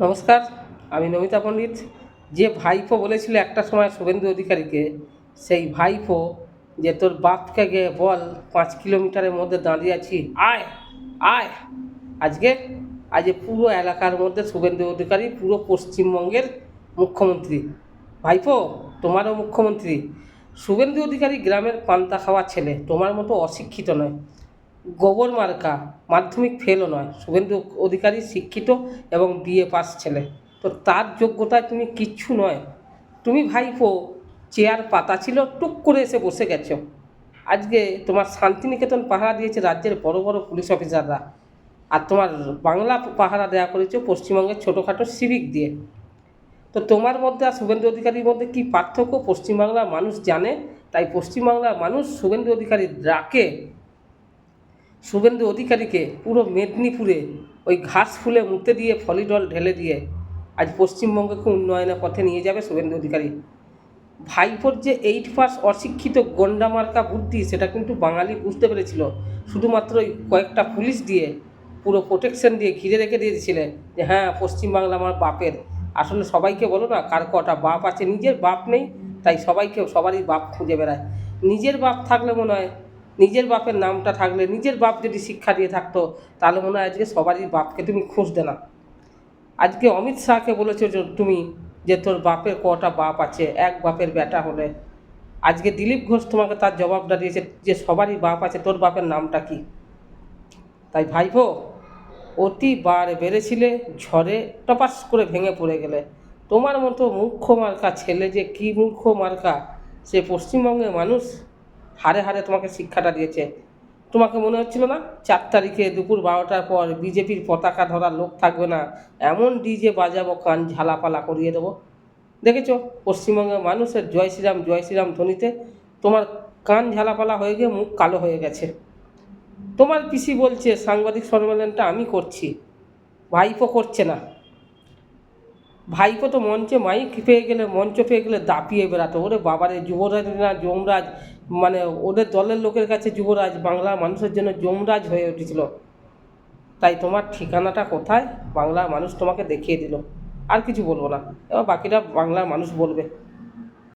নমস্কার, আমি নমিতা পণ্ডিত। যে ভাইপো বলেছিল একটা সময় শুভেন্দু অধিকারীকে, সেই ভাইপো যে তোর বাপকে গিয়ে বল 5 কিলোমিটারের মধ্যে দাঁড়িয়ে আছি, আয় আয়। আজকে আজ পুরো এলাকার মধ্যে শুভেন্দু অধিকারী পুরো পশ্চিমবঙ্গের মুখ্যমন্ত্রী। ভাইপো, তোমারও মুখ্যমন্ত্রী। শুভেন্দু অধিকারী গ্রামের পান্তা খাওয়া ছেলে, তোমার মতো অশিক্ষিত নয়, গোবর মার্কা, মাধ্যমিক ফেলও নয়। শুভেন্দু অধিকারী শিক্ষিত এবং বিএ পাস ছেলে। তো তার যোগ্যতায় তুমি কিচ্ছু নয়। তুমি ভাইপো চেয়ার পাতা ছিল, টুক করে এসে বসে গেছো। আজকে তোমার শান্তিনিকেতন পাহারা দিয়েছে রাজ্যের বড় বড় পুলিশ অফিসাররা, আর তোমার বাংলা পাহারা দেওয়া করেছে পশ্চিমবঙ্গের ছোটোখাটো সিভিক দিয়ে। তো তোমার মধ্যে আর শুভেন্দু অধিকারীর মধ্যে কী পার্থক্য পশ্চিমবাংলার মানুষ জানে। তাই পশ্চিমবাংলার মানুষ শুভেন্দু অধিকারীর ডাকে, শুভেন্দু অধিকারীকে পুরো মেদিনীপুরে ওই ঘাস ফুলে মুতে দিয়ে ফলিডল ঢেলে দিয়ে আজ পশ্চিমবঙ্গকে উন্নয়নের পথে নিয়ে যাবে শুভেন্দু অধিকারী। ভাইপোর যে 8 পাস অশিক্ষিত গন্ডামার্কা বুদ্ধি, সেটা কিন্তু বাঙালি বুঝতে পেরেছিল। শুধুমাত্র ওই কয়েকটা পুলিশ দিয়ে পুরো প্রোটেকশন দিয়ে ঘিরে রেখে দিয়েছিলে যে হ্যাঁ পশ্চিমবাংলা আমার বাপের। আসলে সবাইকে বলো না কার কটা বাপ আছে, নিজের বাপ নেই, তাই সবাইকে সবারই বাপ খুঁজে বেড়ায়। নিজের বাপ থাকলে মনে হয়, নিজের বাপের নামটা থাকলে, নিজের বাপ যদি শিক্ষা দিয়ে থাকতো, তাহলে মনে হয় আজকে সবারই বাপকে তুমি খুঁজতে না। আজকে অমিত শাহকে বলেছো যে তুমি যে তোর বাপের কটা বাপ আছে, এক বাপের বেটা হলে। আজকে দিলীপ ঘোষ তোমাকে তার জবাবটা দিয়েছে যে সবারই বাপ আছে, তোর বাপের নামটা কি। তাই ভাইপো, অতি বার বেড়েছিলে, ঝড়ে টপাস করে ভেঙে পড়ে গেলে। তোমার মতো মূর্খ মার্কা ছেলে যে কী মূর্খ মার্কা, সে পশ্চিমবঙ্গের মানুষ হারে হারে তোমাকে শিক্ষাটা দিয়েছে। তোমাকে মনে হচ্ছিল না 4 তারিখে দুপুর 12টার পর বিজেপির পতাকা ধরার লোক থাকবে না, এমন ডিজে বাজাবো কান ঝালাপালা করিয়ে দেবো। দেখেছো পশ্চিমবঙ্গের মানুষের জয় শ্রীরাম ধ্বনিতে তোমার কান ঝালাপালা হয়ে গিয়ে মুখ কালো হয়ে গেছে। তোমার পিসি বলছে সাংবাদিক সম্মেলনটা আমি করছি, ভাইপো করছে না। ভাইপো তো মঞ্চে মাইক পেয়ে গেলে, মঞ্চ পেয়ে গেলে দাপিয়ে বেড়াতো, ওরে বাবারে যুবরাজ না যমরাজ, মানে ওদের দলের লোকের কাছে যুবরাজ বাংলার মানুষের জন্য যমরাজ হয়ে উঠেছিল। তাই তোমার ঠিকানাটা কোথায় বাংলার মানুষ তোমাকে দেখিয়ে দিল। আর কিছু বলবো না, এবার বাকিটা বাংলার মানুষ বলবে।